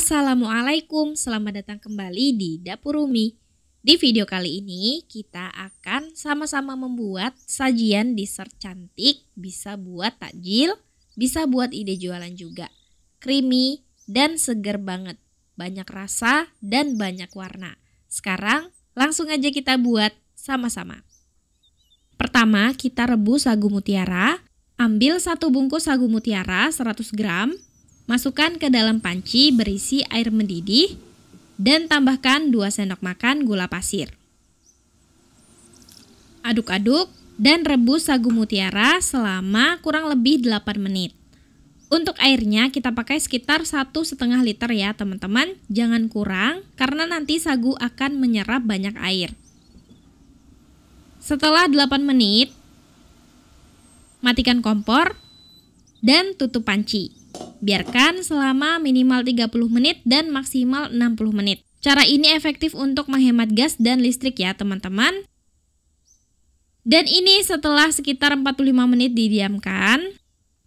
Assalamualaikum, selamat datang kembali di Dapur Umi. Di video kali ini kita akan sama-sama membuat sajian dessert cantik, bisa buat takjil, bisa buat ide jualan juga. Creamy dan segar banget, banyak rasa dan banyak warna. Sekarang langsung aja kita buat sama-sama. Pertama kita rebus sagu mutiara, ambil 1 bungkus sagu mutiara 100 gram, masukkan ke dalam panci berisi air mendidih dan tambahkan 2 sendok makan gula pasir. Aduk-aduk dan rebus sagu mutiara selama kurang lebih 8 menit. Untuk airnya kita pakai sekitar 1,5 liter ya teman-teman, jangan kurang karena nanti sagu akan menyerap banyak air. Setelah 8 menit, matikan kompor dan tutup panci. Biarkan selama minimal 30 menit dan maksimal 60 menit. Cara ini efektif untuk menghemat gas dan listrik ya teman-teman. Dan ini setelah sekitar 45 menit didiamkan,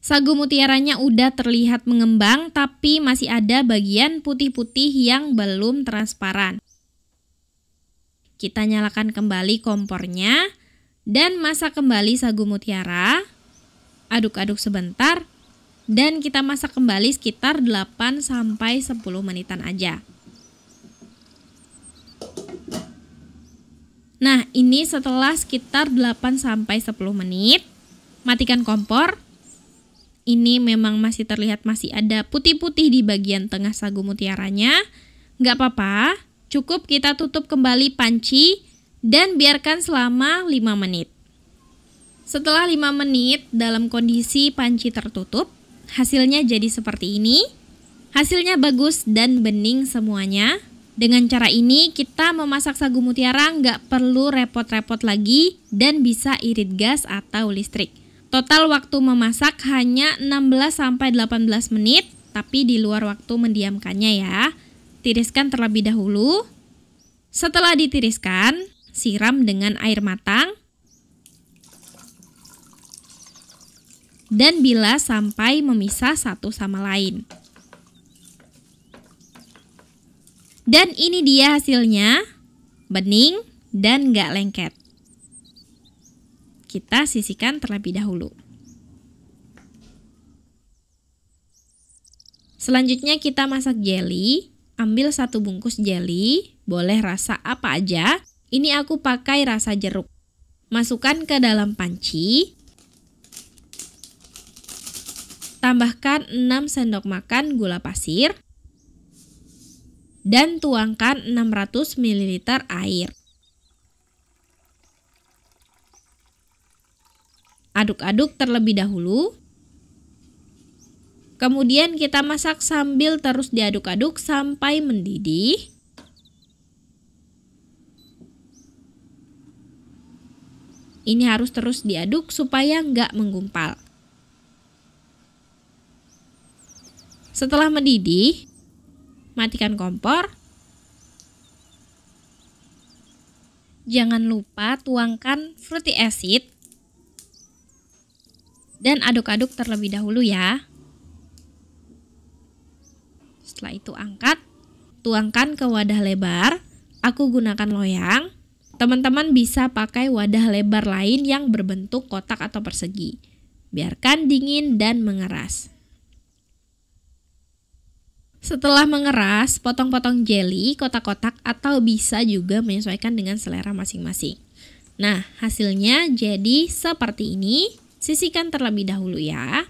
sagu mutiaranya udah terlihat mengembang tapi masih ada bagian putih-putih yang belum transparan. Kita nyalakan kembali kompornya dan masak kembali sagu mutiara. Aduk-aduk sebentar. Dan kita masak kembali sekitar 8-10 menitan aja. Nah, ini setelah sekitar 8-10 menit, matikan kompor. Ini memang masih terlihat masih ada putih-putih di bagian tengah sagu mutiaranya. Nggak apa-apa, cukup kita tutup kembali panci dan biarkan selama 5 menit. Setelah 5 menit dalam kondisi panci tertutup, hasilnya jadi seperti ini. Hasilnya bagus dan bening semuanya. Dengan cara ini kita memasak sagu mutiara nggak perlu repot-repot lagi dan bisa irit gas atau listrik. Total waktu memasak hanya 16-18 menit, tapi di luar waktu mendiamkannya ya. Tiriskan terlebih dahulu. Setelah ditiriskan, siram dengan air matang. Dan bilas sampai memisah satu sama lain. Dan ini dia hasilnya, bening dan nggak lengket. Kita sisihkan terlebih dahulu. Selanjutnya kita masak jelly. Ambil 1 bungkus jelly, boleh rasa apa aja. Ini aku pakai rasa jeruk. Masukkan ke dalam panci. Tambahkan 6 sendok makan gula pasir dan tuangkan 600 ml air. Aduk-aduk terlebih dahulu. Kemudian kita masak sambil terus diaduk-aduk sampai mendidih. Ini harus terus diaduk supaya nggak menggumpal. Setelah mendidih, matikan kompor. Jangan lupa tuangkan fruity acid dan aduk-aduk terlebih dahulu ya. Setelah itu angkat, tuangkan ke wadah lebar. Aku gunakan loyang. Teman-teman bisa pakai wadah lebar lain yang berbentuk kotak atau persegi. Biarkan dingin dan mengeras. Setelah mengeras, potong-potong jelly kotak-kotak atau bisa juga menyesuaikan dengan selera masing-masing. Nah, hasilnya jadi seperti ini. Sisihkan terlebih dahulu ya.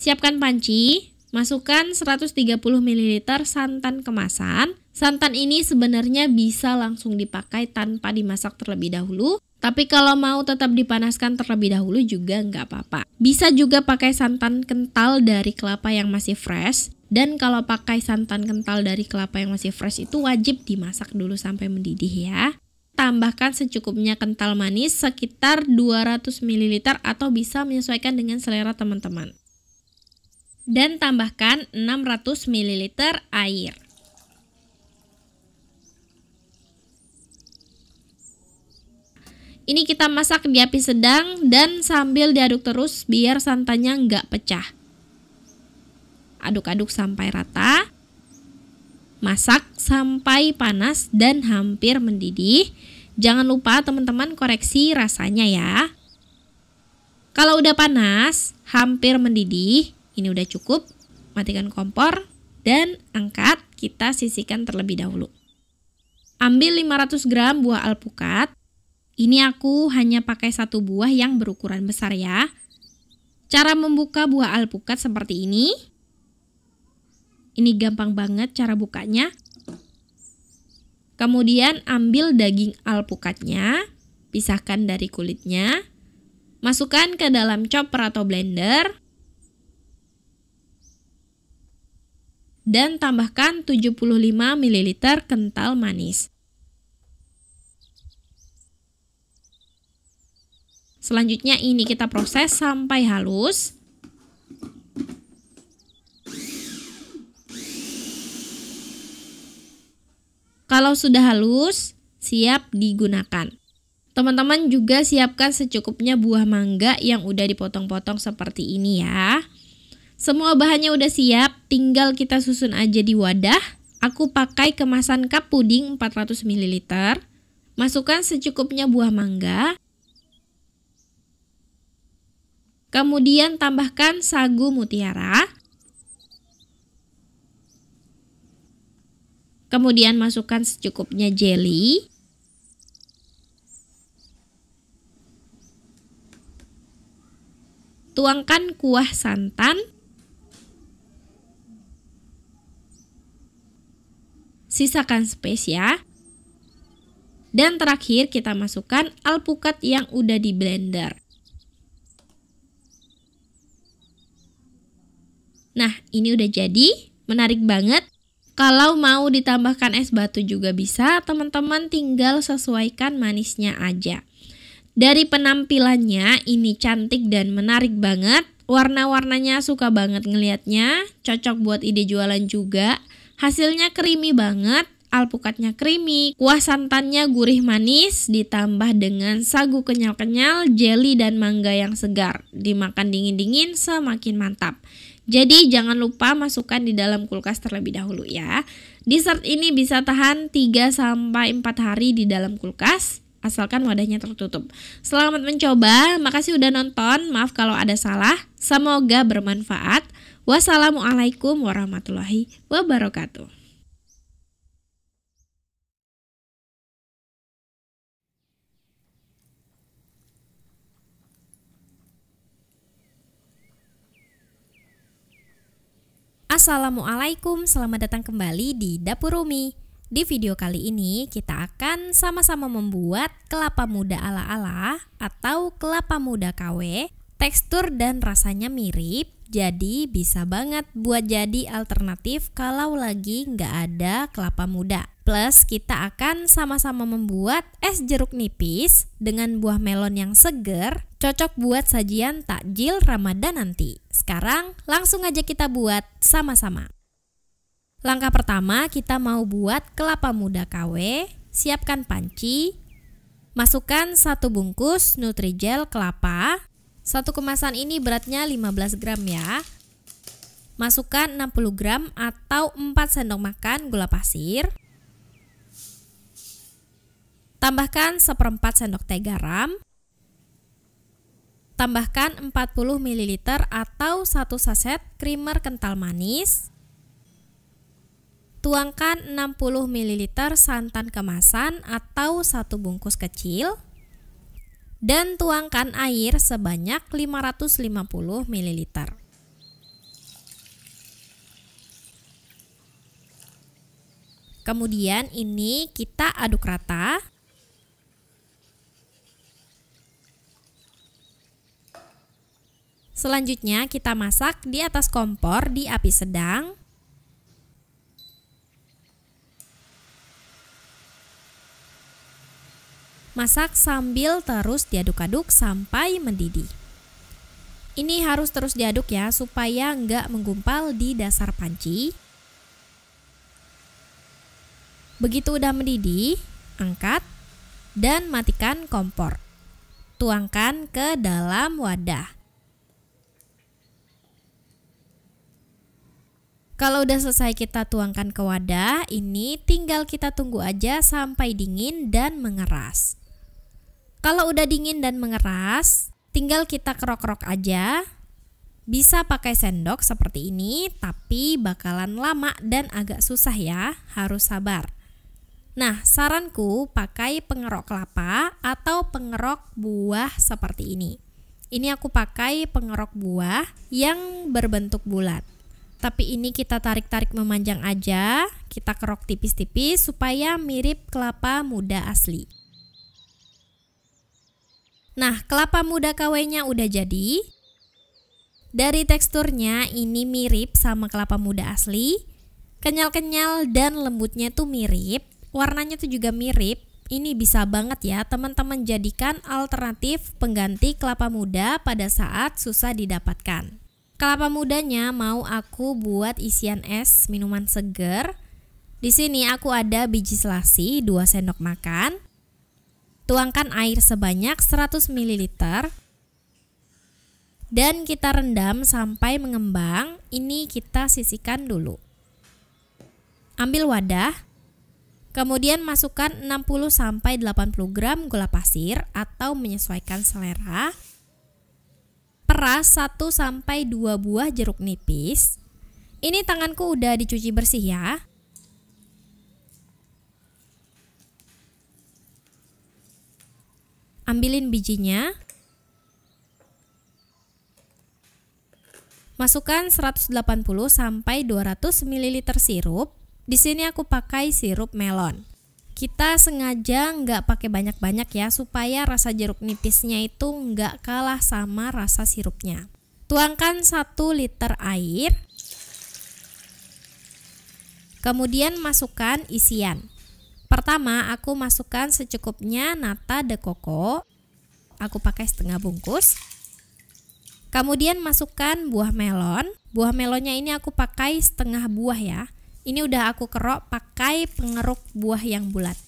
Siapkan panci, masukkan 130 ml santan kemasan. Santan ini sebenarnya bisa langsung dipakai tanpa dimasak terlebih dahulu. Tapi kalau mau tetap dipanaskan terlebih dahulu juga nggak apa-apa. Bisa juga pakai santan kental dari kelapa yang masih fresh. Dan kalau pakai santan kental dari kelapa yang masih fresh itu wajib dimasak dulu sampai mendidih ya. Tambahkan secukupnya kental manis sekitar 200 ml atau bisa menyesuaikan dengan selera teman-teman. Dan tambahkan 600 ml air. Ini kita masak di api sedang dan sambil diaduk terus biar santannya nggak pecah. Aduk-aduk sampai rata. Masak sampai panas dan hampir mendidih. Jangan lupa teman-teman koreksi rasanya ya. Kalau udah panas, hampir mendidih, ini udah cukup. Matikan kompor dan angkat, kita sisihkan terlebih dahulu. Ambil 500 gram buah alpukat. Ini aku hanya pakai 1 buah yang berukuran besar ya. Cara membuka buah alpukat seperti ini. Ini gampang banget cara bukanya. Kemudian ambil daging alpukatnya, pisahkan dari kulitnya. Masukkan ke dalam chopper atau blender. Dan tambahkan 75 ml kental manis. Selanjutnya ini kita proses sampai halus. Kalau sudah halus, siap digunakan. Teman-teman juga siapkan secukupnya buah mangga yang udah dipotong-potong seperti ini ya. Semua bahannya udah siap, tinggal kita susun aja di wadah. Aku pakai kemasan cup puding 400 ml. Masukkan secukupnya buah mangga. Kemudian tambahkan sagu mutiara. Kemudian masukkan secukupnya jelly. Tuangkan kuah santan. Sisakan space ya. Dan terakhir kita masukkan alpukat yang udah di blender. Nah, ini udah jadi, menarik banget. Kalau mau ditambahkan es batu juga bisa, teman-teman tinggal sesuaikan manisnya aja. Dari penampilannya ini cantik dan menarik banget. Warna-warnanya suka banget ngelihatnya, cocok buat ide jualan juga. Hasilnya creamy banget, alpukatnya creamy, kuah santannya gurih manis, ditambah dengan sagu kenyal-kenyal, jelly dan mangga yang segar. Dimakan dingin-dingin semakin mantap. Jadi jangan lupa masukkan di dalam kulkas terlebih dahulu ya. Dessert ini bisa tahan 3-4 hari di dalam kulkas, asalkan wadahnya tertutup. Selamat mencoba, makasih udah nonton, maaf kalau ada salah. Semoga bermanfaat. Wassalamualaikum warahmatullahi wabarakatuh. Assalamualaikum, selamat datang kembali di Dapur Umi. Di video kali ini kita akan sama-sama membuat kelapa muda ala-ala atau kelapa muda KW. Tekstur dan rasanya mirip, jadi bisa banget buat jadi alternatif kalau lagi nggak ada kelapa muda. Plus kita akan sama-sama membuat es jeruk nipis dengan buah melon yang seger, cocok buat sajian takjil Ramadan nanti. Sekarang langsung aja kita buat sama-sama. Langkah pertama kita mau buat kelapa muda KW. Siapkan panci. Masukkan 1 bungkus Nutrijel kelapa. 1 kemasan ini beratnya 15 gram ya. Masukkan 60 gram atau 4 sendok makan gula pasir. Tambahkan 1/4 sendok teh garam. Tambahkan 40 ml atau 1 saset creamer kental manis. Tuangkan 60 ml santan kemasan atau 1 bungkus kecil. Dan tuangkan air sebanyak 550 ml. Kemudian ini kita aduk rata. Selanjutnya kita masak di atas kompor di api sedang. Masak sambil terus diaduk-aduk sampai mendidih. Ini harus terus diaduk ya supaya nggak menggumpal di dasar panci. Begitu udah mendidih, angkat dan matikan kompor. Tuangkan ke dalam wadah. Kalau udah selesai kita tuangkan ke wadah, ini tinggal kita tunggu aja sampai dingin dan mengeras. Kalau udah dingin dan mengeras, tinggal kita kerok-kerok aja. Bisa pakai sendok seperti ini, tapi bakalan lama dan agak susah ya, harus sabar. Nah, saranku pakai pengerok kelapa atau pengerok buah seperti ini. Ini aku pakai pengerok buah yang berbentuk bulat. Tapi ini kita tarik-tarik memanjang aja, kita kerok tipis-tipis supaya mirip kelapa muda asli. Nah, kelapa muda KW-nya udah jadi. Dari teksturnya ini mirip sama kelapa muda asli. Kenyal-kenyal dan lembutnya tuh mirip, warnanya tuh juga mirip. Ini bisa banget ya teman-teman jadikan alternatif pengganti kelapa muda pada saat susah didapatkan. Kelapa mudanya mau aku buat isian es minuman seger. Di sini aku ada biji selasi 2 sendok makan. Tuangkan air sebanyak 100 ml. Dan kita rendam sampai mengembang. Ini kita sisihkan dulu. Ambil wadah. Kemudian masukkan 60-80 gram gula pasir atau menyesuaikan selera. Peras 1-2 buah jeruk nipis. Ini tanganku udah dicuci bersih ya. Ambilin bijinya. Masukkan 180-200 ml sirup. Di sini aku pakai sirup melon. Kita sengaja nggak pakai banyak-banyak ya, supaya rasa jeruk nipisnya itu nggak kalah sama rasa sirupnya. Tuangkan 1 liter air. Kemudian masukkan isian. Pertama aku masukkan secukupnya nata de coco. Aku pakai setengah bungkus. Kemudian masukkan buah melon. Buah melonnya ini aku pakai setengah buah ya. Ini udah aku kerok pakai pengeruk buah yang bulat.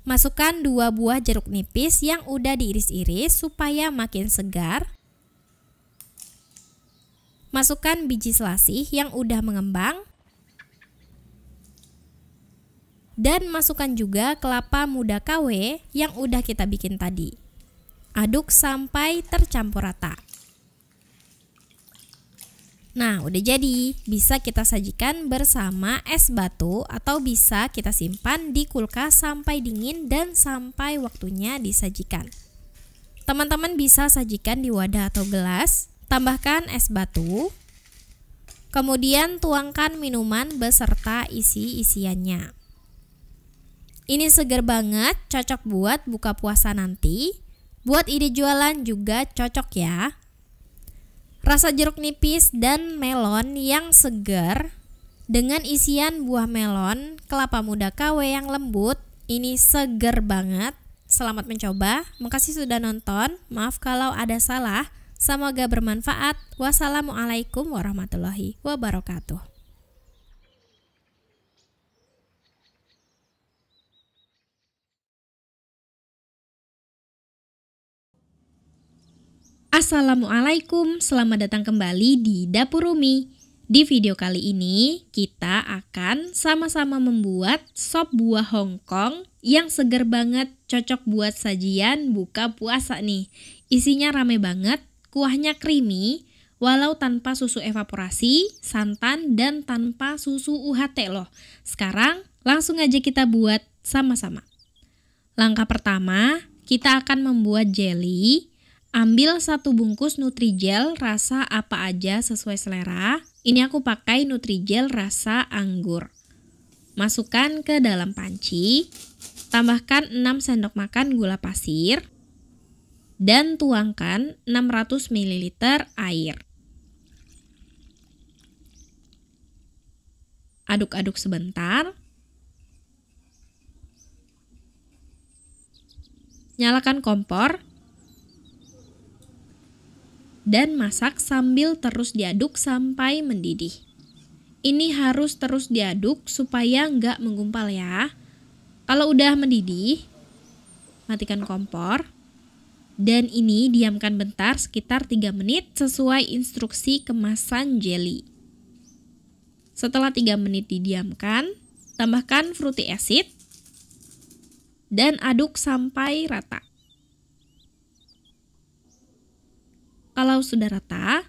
Masukkan 2 buah jeruk nipis yang udah diiris-iris supaya makin segar. Masukkan biji selasih yang udah mengembang. Dan masukkan juga kelapa muda KW yang udah kita bikin tadi. Aduk sampai tercampur rata. Nah, udah jadi. Bisa kita sajikan bersama es batu atau bisa kita simpan di kulkas sampai dingin dan sampai waktunya disajikan. Teman-teman bisa sajikan di wadah atau gelas, tambahkan es batu, kemudian tuangkan minuman beserta isi-isiannya. Ini seger banget, cocok buat buka puasa nanti. Buat ide jualan juga cocok ya. Rasa jeruk nipis dan melon yang segar dengan isian buah melon, kelapa muda KW yang lembut, ini seger banget. Selamat mencoba. Makasih sudah nonton. Maaf kalau ada salah. Semoga bermanfaat. Wassalamualaikum warahmatullahi wabarakatuh. Assalamualaikum, selamat datang kembali di Dapur Umi. Di video kali ini, kita akan sama-sama membuat sop buah Hongkong yang seger banget, cocok buat sajian buka puasa nih. Isinya rame banget, kuahnya creamy, walau tanpa susu evaporasi, santan, dan tanpa susu UHT loh. Sekarang, langsung aja kita buat sama-sama. Langkah pertama, kita akan membuat jelly. Ambil 1 bungkus Nutrijel rasa apa aja sesuai selera. Ini aku pakai Nutrijel rasa anggur. Masukkan ke dalam panci. Tambahkan 6 sendok makan gula pasir. Dan tuangkan 600 ml air. Aduk-aduk sebentar. Nyalakan kompor. Dan masak sambil terus diaduk sampai mendidih. Ini harus terus diaduk supaya nggak menggumpal ya. Kalau udah mendidih, matikan kompor. Dan ini diamkan bentar sekitar 3 menit sesuai instruksi kemasan jelly. Setelah 3 menit didiamkan, tambahkan fruity acid dan aduk sampai rata. Kalau sudah rata,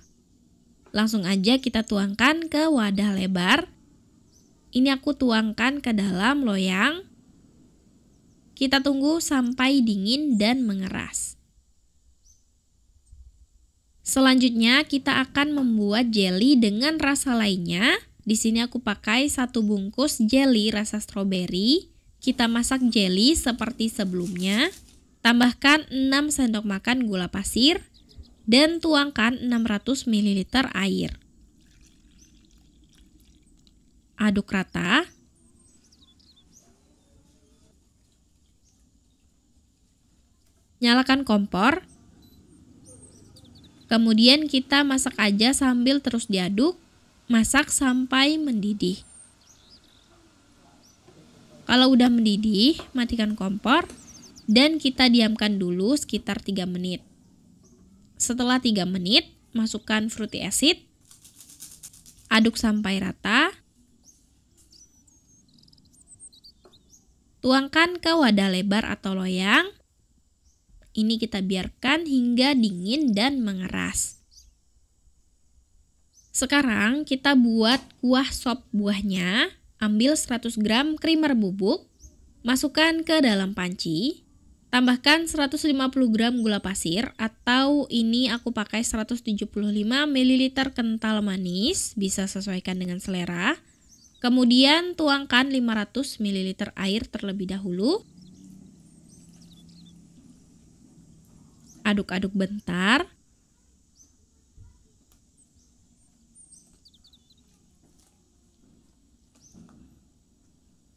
langsung aja kita tuangkan ke wadah lebar. Ini aku tuangkan ke dalam loyang. Kita tunggu sampai dingin dan mengeras. Selanjutnya kita akan membuat jelly dengan rasa lainnya. Di sini aku pakai 1 bungkus jelly rasa stroberi. Kita masak jelly seperti sebelumnya. Tambahkan 6 sendok makan gula pasir dan tuangkan 600 ml air. Aduk rata. Nyalakan kompor. Kemudian kita masak aja sambil terus diaduk, masak sampai mendidih. Kalau udah mendidih, matikan kompor dan kita diamkan dulu sekitar 3 menit. Setelah 3 menit, masukkan fruity acid, aduk sampai rata, tuangkan ke wadah lebar atau loyang. Ini kita biarkan hingga dingin dan mengeras. Sekarang kita buat kuah sop buahnya. Ambil 100 gram creamer bubuk, masukkan ke dalam panci. Tambahkan 150 gram gula pasir atau ini aku pakai 175 ml kental manis, bisa sesuaikan dengan selera. Kemudian tuangkan 500 ml air terlebih dahulu. Aduk-aduk bentar.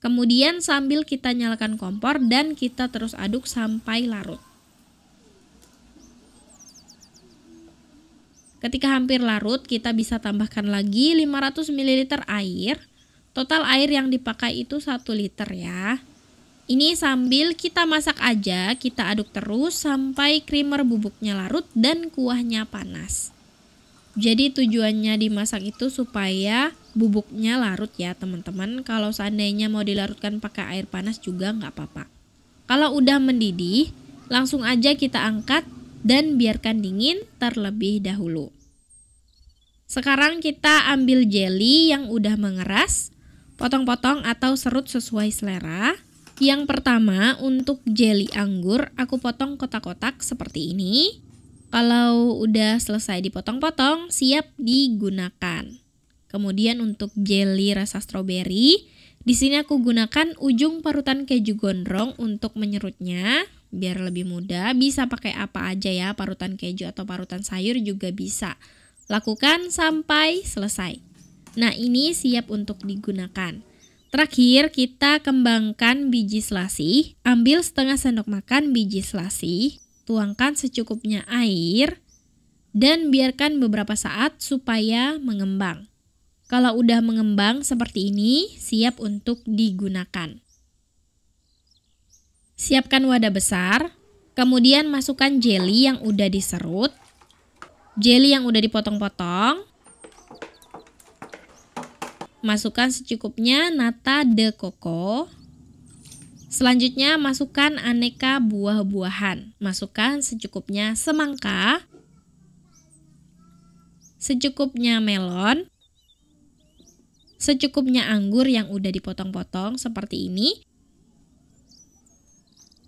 Kemudian sambil kita nyalakan kompor dan kita terus aduk sampai larut. Ketika hampir larut, kita bisa tambahkan lagi 500 ml air. Total air yang dipakai itu 1 liter ya. Ini sambil kita masak aja, kita aduk terus sampai creamer bubuknya larut dan kuahnya panas. Jadi tujuannya dimasak itu supaya bubuknya larut ya teman-teman. Kalau seandainya mau dilarutkan pakai air panas juga nggak apa-apa. Kalau udah mendidih, langsung aja kita angkat dan biarkan dingin terlebih dahulu. Sekarang kita ambil jelly yang udah mengeras, potong-potong atau serut sesuai selera. Yang pertama, untuk jelly anggur, aku potong kotak-kotak seperti ini. Kalau udah selesai dipotong-potong, siap digunakan. Kemudian untuk jelly rasa stroberi, di sini aku gunakan ujung parutan keju gondrong untuk menyerutnya, biar lebih mudah. Bisa pakai apa aja ya, parutan keju atau parutan sayur juga bisa. Lakukan sampai selesai. Nah, ini siap untuk digunakan. Terakhir, kita kembangkan biji selasih. Ambil setengah sendok makan biji selasih, tuangkan secukupnya air, dan biarkan beberapa saat supaya mengembang. Kalau udah mengembang seperti ini, siap untuk digunakan. Siapkan wadah besar, kemudian masukkan jelly yang udah diserut, jelly yang udah dipotong-potong, masukkan secukupnya nata de coco. Selanjutnya masukkan aneka buah-buahan. Masukkan secukupnya semangka, secukupnya melon, secukupnya anggur yang udah dipotong-potong seperti ini.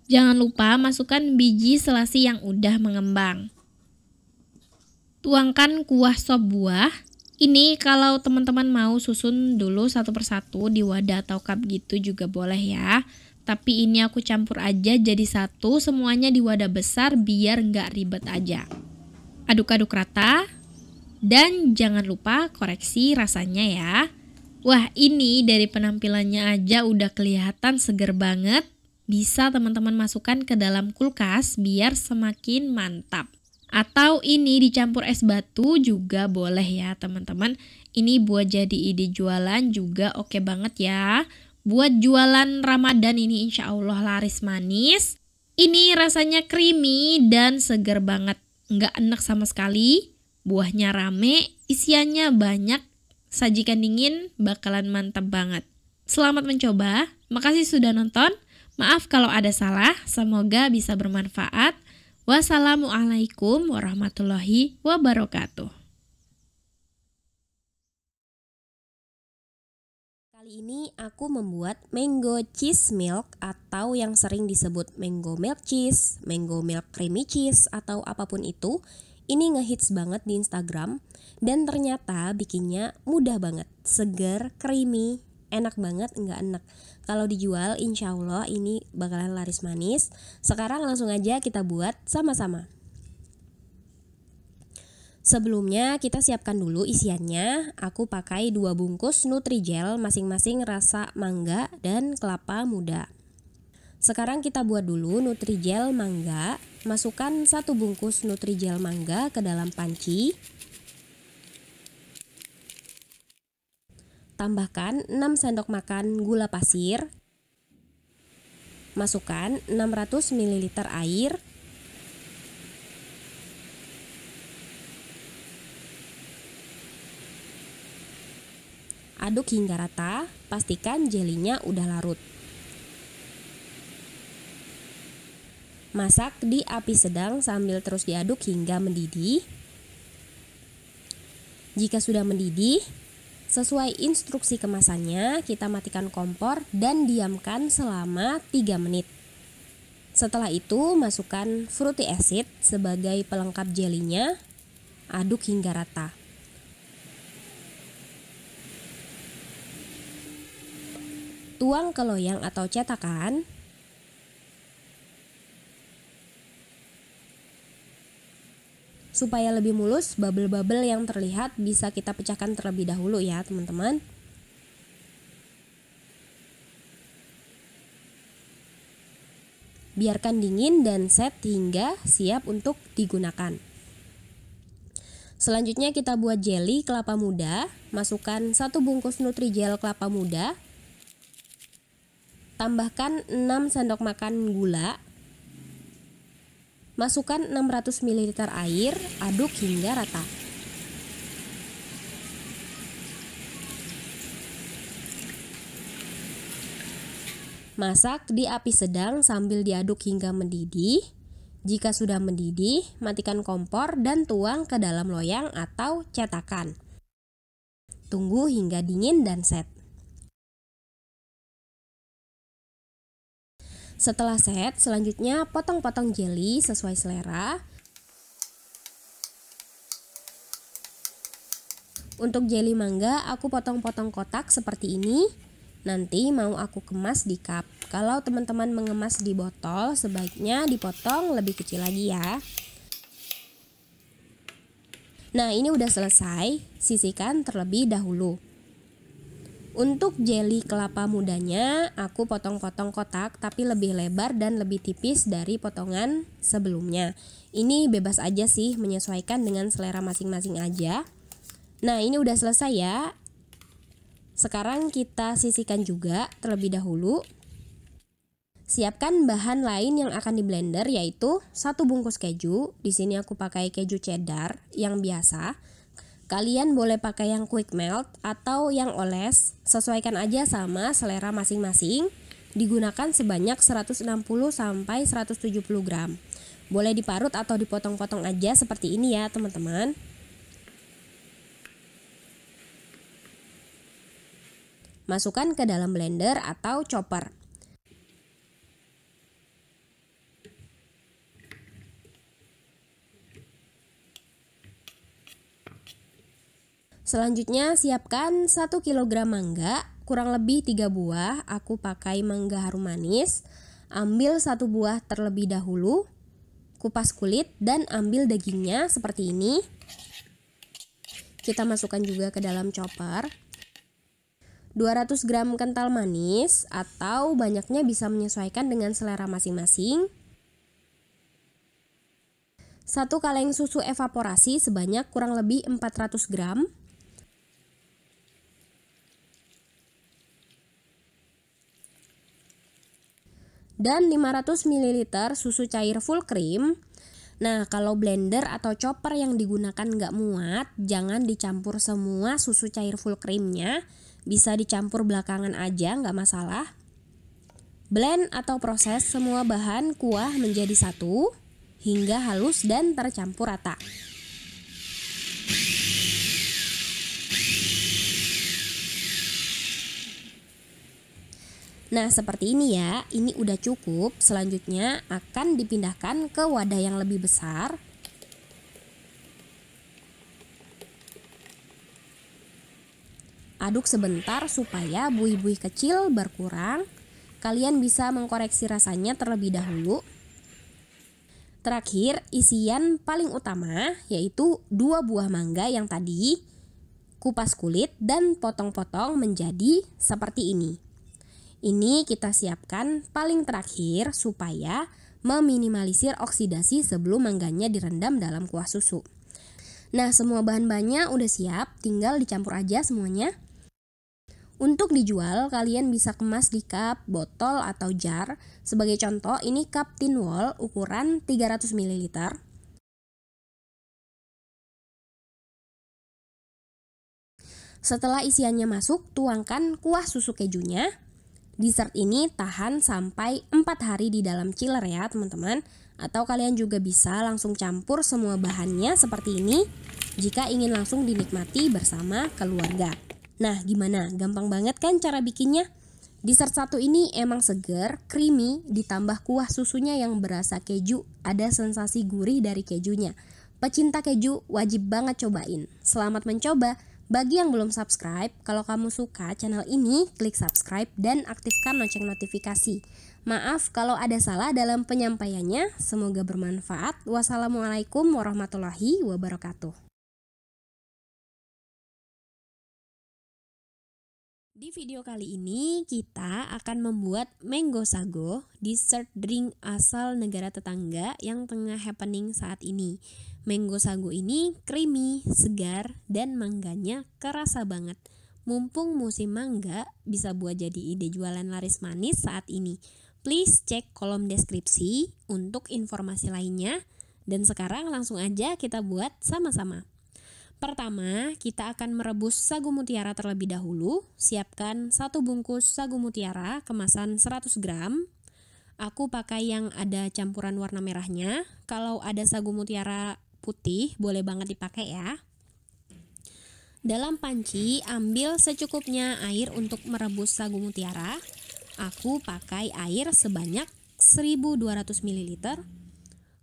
Jangan lupa masukkan biji selasih yang udah mengembang. Tuangkan kuah sop buah. Ini kalau teman-teman mau susun dulu satu persatu di wadah atau cup gitu juga boleh ya. Tapi ini aku campur aja jadi satu semuanya di wadah besar biar nggak ribet aja. Aduk-aduk rata dan jangan lupa koreksi rasanya ya. Wah, ini dari penampilannya aja udah kelihatan seger banget. Bisa teman-teman masukkan ke dalam kulkas biar semakin mantap. Atau ini dicampur es batu juga boleh ya teman-teman. Ini buat jadi ide jualan juga oke banget ya. Buat jualan Ramadan ini insya Allah laris manis. Ini rasanya creamy dan seger banget. Nggak enak sama sekali. Buahnya rame, isiannya banyak. Sajikan dingin bakalan mantap banget. Selamat mencoba, makasih sudah nonton. Maaf kalau ada salah, semoga bisa bermanfaat. Wassalamualaikum warahmatullahi wabarakatuh. Kali ini aku membuat mango cheese milk atau yang sering disebut mango milk cheese, mango milk creamy cheese atau apapun itu. Ini ngehits banget di Instagram dan ternyata bikinnya mudah banget, segar, creamy, enak banget, nggak enak. Kalau dijual insya Allah ini bakalan laris manis. Sekarang langsung aja kita buat sama-sama. Sebelumnya kita siapkan dulu isiannya. Aku pakai 2 bungkus Nutrijel masing-masing rasa mangga dan kelapa muda. Sekarang kita buat dulu Nutrijel mangga. Masukkan 1 bungkus Nutrijel mangga ke dalam panci. Tambahkan 6 sendok makan gula pasir. Masukkan 600 ml air. Aduk hingga rata, pastikan jelinya udah larut. Masak di api sedang sambil terus diaduk hingga mendidih. Jika sudah mendidih, sesuai instruksi kemasannya, kita matikan kompor dan diamkan selama 3 menit. Setelah itu, masukkan fruity acid sebagai pelengkap jelinya, aduk hingga rata. Tuang ke loyang atau cetakan. Supaya lebih mulus, bubble-bubble yang terlihat bisa kita pecahkan terlebih dahulu ya teman-teman. Biarkan dingin dan set hingga siap untuk digunakan. Selanjutnya kita buat jelly kelapa muda. Masukkan 1 bungkus Nutrijel kelapa muda. Tambahkan 6 sendok makan gula. Masukkan 600 ml air, aduk hingga rata. Masak di api sedang sambil diaduk hingga mendidih. Jika sudah mendidih, matikan kompor dan tuang ke dalam loyang atau cetakan. Tunggu hingga dingin dan set. Setelah set, selanjutnya potong-potong jelly sesuai selera. Untuk jelly mangga, aku potong-potong kotak seperti ini. Nanti mau aku kemas di cup. Kalau teman-teman mengemas di botol, sebaiknya dipotong lebih kecil lagi ya. Nah, ini udah selesai, sisihkan terlebih dahulu. Untuk jelly kelapa mudanya, aku potong-potong kotak tapi lebih lebar dan lebih tipis dari potongan sebelumnya. Ini bebas aja sih, menyesuaikan dengan selera masing-masing aja. Nah, ini udah selesai ya. Sekarang kita sisihkan juga terlebih dahulu. Siapkan bahan lain yang akan di blender, yaitu 1 bungkus keju. Di sini aku pakai keju cheddar yang biasa. Kalian boleh pakai yang quick melt atau yang oles, sesuaikan aja sama selera masing-masing. Digunakan sebanyak 160 sampai 170 gram. Boleh diparut atau dipotong-potong aja seperti ini ya teman-teman. Masukkan ke dalam blender atau chopper. Selanjutnya siapkan 1 kg mangga, kurang lebih 3 buah. Aku pakai mangga harum manis. Ambil 1 buah terlebih dahulu. Kupas kulit dan ambil dagingnya seperti ini. Kita masukkan juga ke dalam chopper. 200 gram kental manis atau banyaknya bisa menyesuaikan dengan selera masing-masing. 1 kaleng susu evaporasi sebanyak kurang lebih 400 gram. Dan 500 ml susu cair full cream. Nah, kalau blender atau chopper yang digunakan nggak muat, jangan dicampur semua susu cair full creamnya. Bisa dicampur belakangan aja, nggak masalah. Blend atau proses semua bahan kuah menjadi satu hingga halus dan tercampur rata. Nah, seperti ini ya, ini udah cukup. Selanjutnya akan dipindahkan ke wadah yang lebih besar. Aduk sebentar supaya buih-buih kecil berkurang. Kalian bisa mengkoreksi rasanya terlebih dahulu. Terakhir, isian paling utama yaitu 2 buah mangga yang tadi kupas kulit dan potong-potong menjadi seperti ini. Ini kita siapkan paling terakhir supaya meminimalisir oksidasi sebelum mangganya direndam dalam kuah susu. Nah, semua bahan-bahannya udah siap, tinggal dicampur aja semuanya. Untuk dijual, kalian bisa kemas di cup, botol, atau jar. Sebagai contoh, ini cup tin wall ukuran 300 ml. Setelah isiannya masuk, tuangkan kuah susu kejunya. Dessert ini tahan sampai 4 hari di dalam chiller ya teman-teman. Atau kalian juga bisa langsung campur semua bahannya seperti ini jika ingin langsung dinikmati bersama keluarga. Nah, gimana? Gampang banget kan cara bikinnya? Dessert satu ini emang seger, creamy, ditambah kuah susunya yang berasa keju. Ada sensasi gurih dari kejunya. Pecinta keju wajib banget cobain. Selamat mencoba. Bagi yang belum subscribe, kalau kamu suka channel ini, klik subscribe dan aktifkan lonceng notifikasi. Maaf kalau ada salah dalam penyampaiannya, semoga bermanfaat. Wassalamualaikum warahmatullahi wabarakatuh. Di video kali ini kita akan membuat mango sago, dessert drink asal negara tetangga yang tengah happening saat ini. Mango sago ini creamy, segar, dan mangganya kerasa banget. Mumpung musim mangga, bisa buat jadi ide jualan laris manis saat ini. Please cek kolom deskripsi untuk informasi lainnya. Dan sekarang langsung aja kita buat sama-sama. Pertama, kita akan merebus sagu mutiara terlebih dahulu. Siapkan 1 bungkus sagu mutiara kemasan 100 gram. Aku pakai yang ada campuran warna merahnya. Kalau ada sagu mutiara putih, boleh banget dipakai ya. Dalam panci, ambil secukupnya air untuk merebus sagu mutiara. Aku pakai air sebanyak 1200 ml.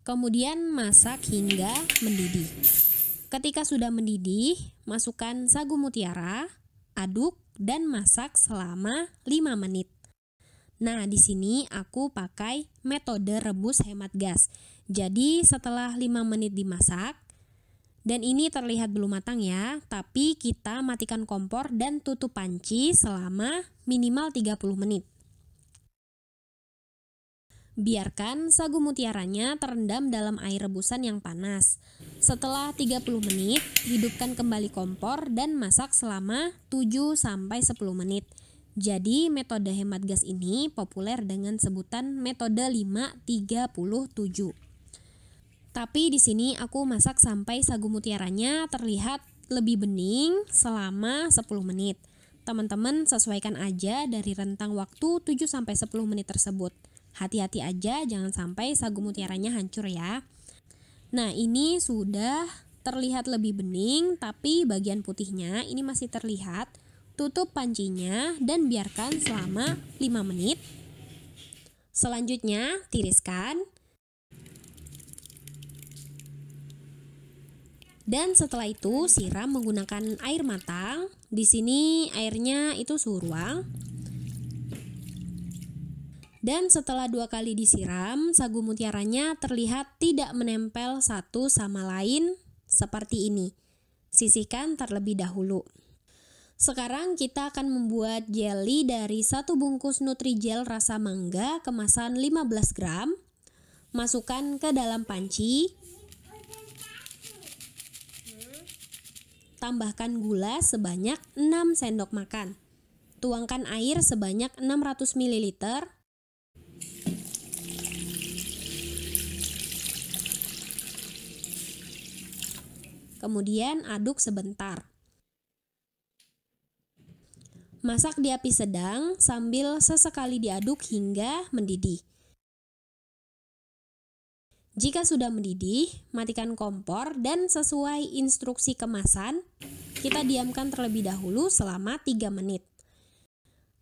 Kemudian masak hingga mendidih. Ketika sudah mendidih, masukkan sagu mutiara, aduk dan masak selama 5 menit. Nah, di sini aku pakai metode rebus hemat gas. Jadi, setelah 5 menit dimasak, dan ini terlihat belum matang ya, tapi kita matikan kompor dan tutup panci selama minimal 30 menit. Biarkan sagu mutiaranya terendam dalam air rebusan yang panas. Setelah 30 menit, hidupkan kembali kompor dan masak selama 7-10 menit. Jadi, metode hemat gas ini populer dengan sebutan metode 5-30-7. Tapi di sini aku masak sampai sagu mutiaranya terlihat lebih bening selama 10 menit. Teman-teman sesuaikan aja dari rentang waktu 7-10 menit tersebut. Hati-hati aja jangan sampai sagu mutiaranya hancur ya. Nah, ini sudah terlihat lebih bening, tapi bagian putihnya ini masih terlihat. Tutup pancinya dan biarkan selama 5 menit. Selanjutnya, tiriskan. Dan setelah itu siram menggunakan air matang. Di sini airnya itu suhu ruang. Dan setelah 2 kali disiram, sagu mutiaranya terlihat tidak menempel satu sama lain seperti ini. Sisihkan terlebih dahulu. Sekarang kita akan membuat jelly dari 1 bungkus Nutrijel rasa mangga kemasan 15 gram. Masukkan ke dalam panci. Tambahkan gula sebanyak 6 sendok makan. Tuangkan air sebanyak 600 ml. kemudian aduk sebentar. Masak di api sedang sambil sesekali diaduk hingga mendidih. Jika sudah mendidih, matikan kompor dan sesuai instruksi kemasan, kita diamkan terlebih dahulu selama 3 menit.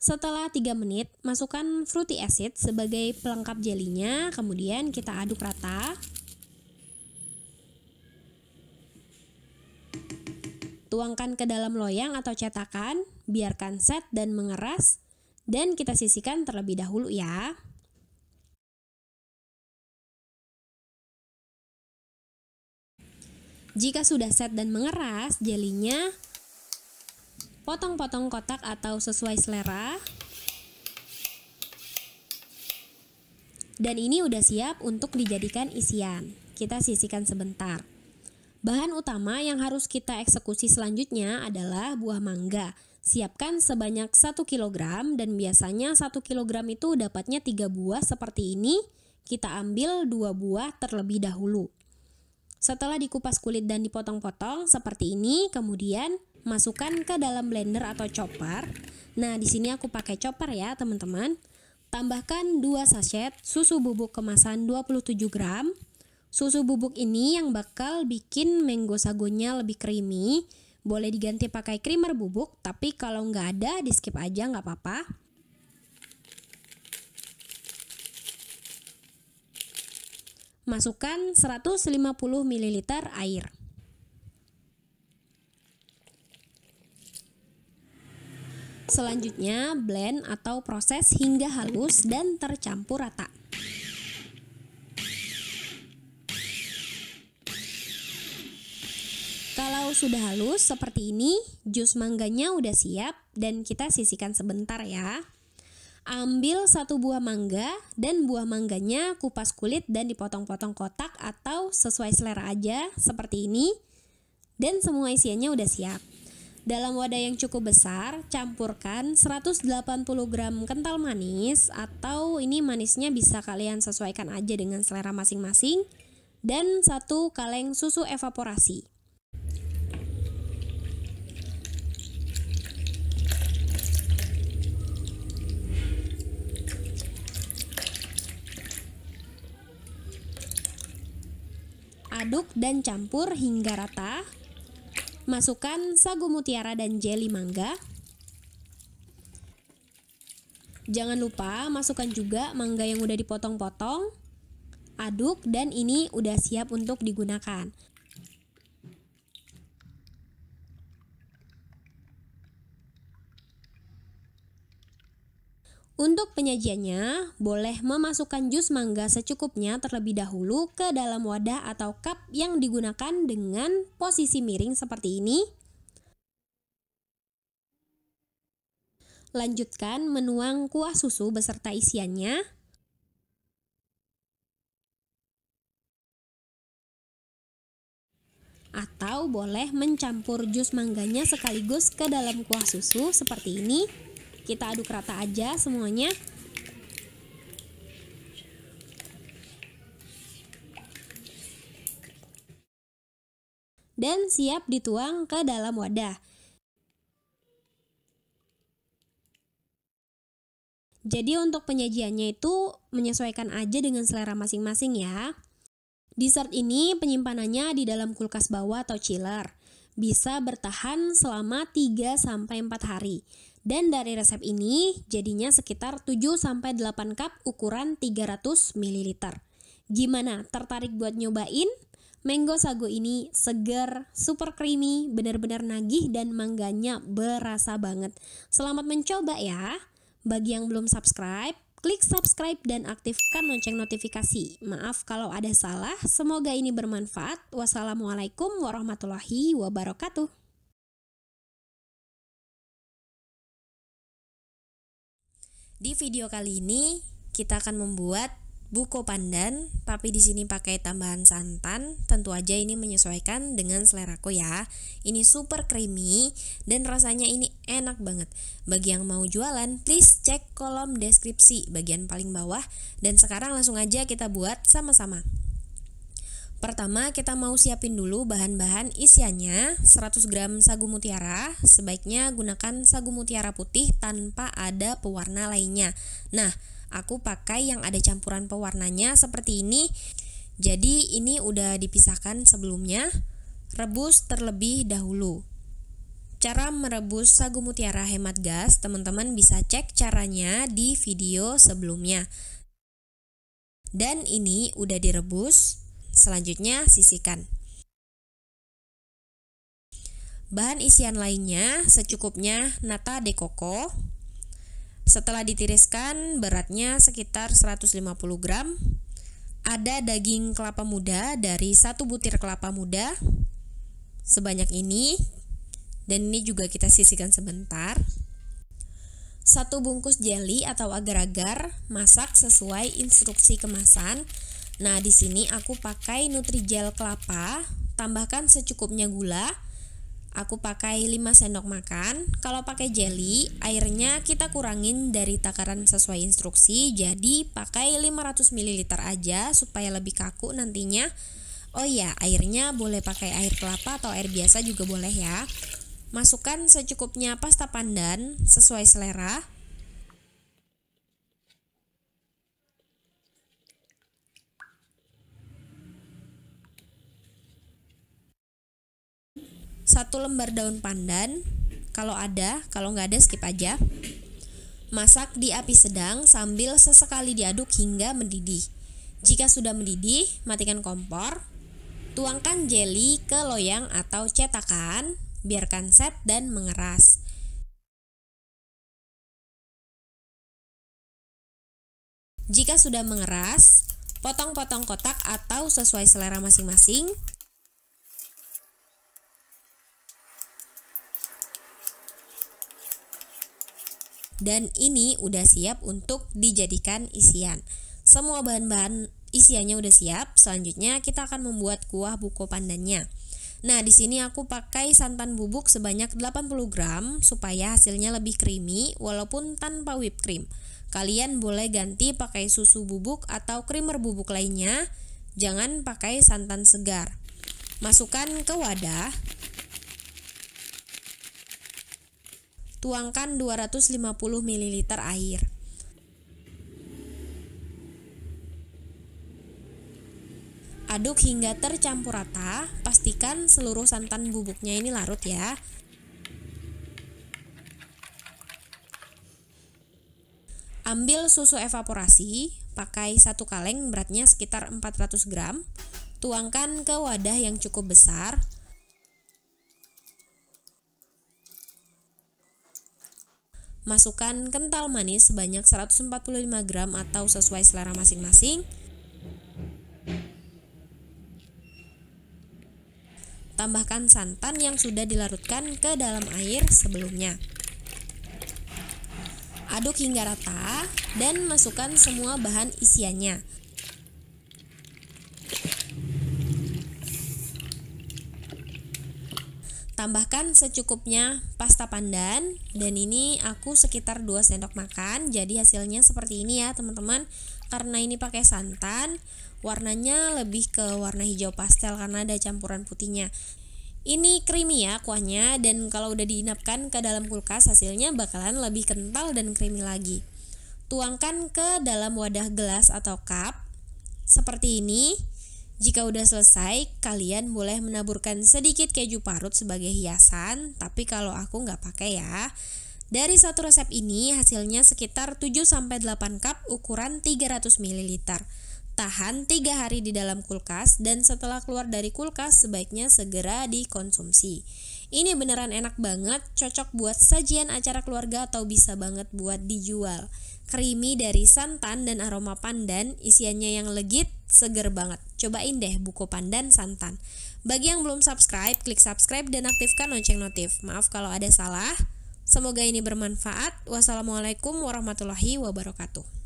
Setelah 3 menit, masukkan fruity acid sebagai pelengkap jelinya, kemudian kita aduk rata. Tuangkan ke dalam loyang atau cetakan, biarkan set dan mengeras, dan kita sisihkan terlebih dahulu ya. Jika sudah set dan mengeras, jelinya potong-potong kotak atau sesuai selera. Dan ini udah siap untuk dijadikan isian. Kita sisihkan sebentar. Bahan utama yang harus kita eksekusi selanjutnya adalah buah mangga. Siapkan sebanyak 1 kg dan biasanya 1 kg itu dapatnya 3 buah seperti ini. Kita ambil 2 buah terlebih dahulu. Setelah dikupas kulit dan dipotong-potong seperti ini, kemudian masukkan ke dalam blender atau chopper. Nah, di sini aku pakai chopper ya, teman-teman. Tambahkan 2 sachet susu bubuk kemasan 27 gram. Susu bubuk ini yang bakal bikin mango sagonya lebih creamy. Boleh diganti pakai creamer bubuk, tapi kalau nggak ada di skip aja nggak apa-apa. Masukkan 150 ml air. Selanjutnya blend atau proses hingga halus dan tercampur rata. Kalau sudah halus seperti ini, jus mangganya udah siap dan kita sisihkan sebentar ya. Ambil 1 buah mangga dan buah mangganya kupas kulit dan dipotong-potong kotak atau sesuai selera aja seperti ini. Dan semua isiannya udah siap. Dalam wadah yang cukup besar, campurkan 180 gram kental manis atau ini manisnya bisa kalian sesuaikan aja dengan selera masing-masing. Dan 1 kaleng susu evaporasi. Aduk dan campur hingga rata. Masukkan sagu mutiara dan jeli mangga. Jangan lupa masukkan juga mangga yang udah dipotong-potong. Aduk dan ini udah siap untuk digunakan. Untuk penyajiannya, boleh memasukkan jus mangga secukupnya terlebih dahulu ke dalam wadah atau cup yang digunakan dengan posisi miring seperti ini. Lanjutkan menuang kuah susu beserta isiannya. Atau boleh mencampur jus mangganya sekaligus ke dalam kuah susu seperti ini. Kita aduk rata aja semuanya. Dan siap dituang ke dalam wadah. Jadi untuk penyajiannya itu menyesuaikan aja dengan selera masing-masing ya. Dessert ini penyimpanannya di dalam kulkas bawah atau chiller. Bisa bertahan selama 3-4 hari. Dan dari resep ini jadinya sekitar 7-8 cup ukuran 300 ml. Gimana? Tertarik buat nyobain? Mango sago ini segar, super creamy, benar-benar nagih dan mangganya berasa banget. Selamat mencoba ya. Bagi yang belum subscribe, klik subscribe dan aktifkan lonceng notifikasi. Maaf kalau ada salah, semoga ini bermanfaat. Wassalamualaikum warahmatullahi wabarakatuh. Di video kali ini kita akan membuat buko pandan, tapi di sini pakai tambahan santan. Tentu aja ini menyesuaikan dengan seleraku ya. Ini super creamy dan rasanya ini enak banget. Bagi yang mau jualan, please cek kolom deskripsi bagian paling bawah. Dan sekarang langsung aja kita buat sama-sama. Pertama, kita mau siapin dulu bahan-bahan isiannya. 100 gram sagu mutiara, sebaiknya gunakan sagu mutiara putih tanpa ada pewarna lainnya. Nah, aku pakai yang ada campuran pewarnanya seperti ini. Jadi ini udah dipisahkan sebelumnya. Rebus terlebih dahulu. Cara merebus sagu mutiara hemat gas, teman-teman bisa cek caranya di video sebelumnya. Dan ini udah direbus. Selanjutnya sisihkan. Bahan isian lainnya secukupnya nata de coco. Setelah ditiriskan, beratnya sekitar 150 gram. Ada daging kelapa muda dari 1 butir kelapa muda sebanyak ini, dan ini juga kita sisihkan sebentar. 1 bungkus jelly atau agar-agar, masak sesuai instruksi kemasan. Nah, di sini aku pakai Nutrijel kelapa, tambahkan secukupnya gula. Aku pakai 5 sendok makan. Kalau pakai jelly, airnya kita kurangin dari takaran sesuai instruksi, jadi pakai 500 ml aja supaya lebih kaku nantinya. Oh ya, airnya boleh pakai air kelapa atau air biasa juga boleh ya. Masukkan secukupnya pasta pandan sesuai selera. Satu lembar daun pandan, kalau ada, kalau nggak ada skip aja. Masak di api sedang sambil sesekali diaduk hingga mendidih. Jika sudah mendidih, matikan kompor. Tuangkan jelly ke loyang atau cetakan, biarkan set dan mengeras. Jika sudah mengeras, potong-potong kotak atau sesuai selera masing-masing. Dan ini udah siap untuk dijadikan isian. Semua bahan-bahan isiannya udah siap. Selanjutnya kita akan membuat kuah buko pandannya. Nah, di sini aku pakai santan bubuk sebanyak 80 gram supaya hasilnya lebih creamy walaupun tanpa whipped cream. Kalian boleh ganti pakai susu bubuk atau creamer bubuk lainnya. Jangan pakai santan segar. Masukkan ke wadah. Tuangkan 250 ml air. Aduk hingga tercampur rata, pastikan seluruh santan bubuknya ini larut ya. Ambil susu evaporasi, pakai 1 kaleng beratnya sekitar 400 gram. Tuangkan ke wadah yang cukup besar. Masukkan kental manis sebanyak 145 gram atau sesuai selera masing-masing. Tambahkan santan yang sudah dilarutkan ke dalam air sebelumnya. Aduk hingga rata dan masukkan semua bahan isiannya. Tambahkan secukupnya pasta pandan, dan ini aku sekitar 2 sendok makan. Jadi hasilnya seperti ini ya teman-teman. Karena ini pakai santan, warnanya lebih ke warna hijau pastel karena ada campuran putihnya. Ini creamy ya kuahnya, dan kalau udah diinapkan ke dalam kulkas hasilnya bakalan lebih kental dan creamy lagi. Tuangkan ke dalam wadah gelas atau cup seperti ini. Jika udah selesai, kalian boleh menaburkan sedikit keju parut sebagai hiasan, tapi kalau aku nggak pakai ya. Dari satu resep ini hasilnya sekitar 7-8 cup ukuran 300 ml. Tahan 3 hari di dalam kulkas, dan setelah keluar dari kulkas sebaiknya segera dikonsumsi. Ini beneran enak banget, cocok buat sajian acara keluarga atau bisa banget buat dijual. Creamy dari santan dan aroma pandan, isiannya yang legit, seger banget. Cobain deh buko pandan santan. Bagi yang belum subscribe, klik subscribe dan aktifkan lonceng notif. Maaf kalau ada salah. Semoga ini bermanfaat. Wassalamualaikum warahmatullahi wabarakatuh.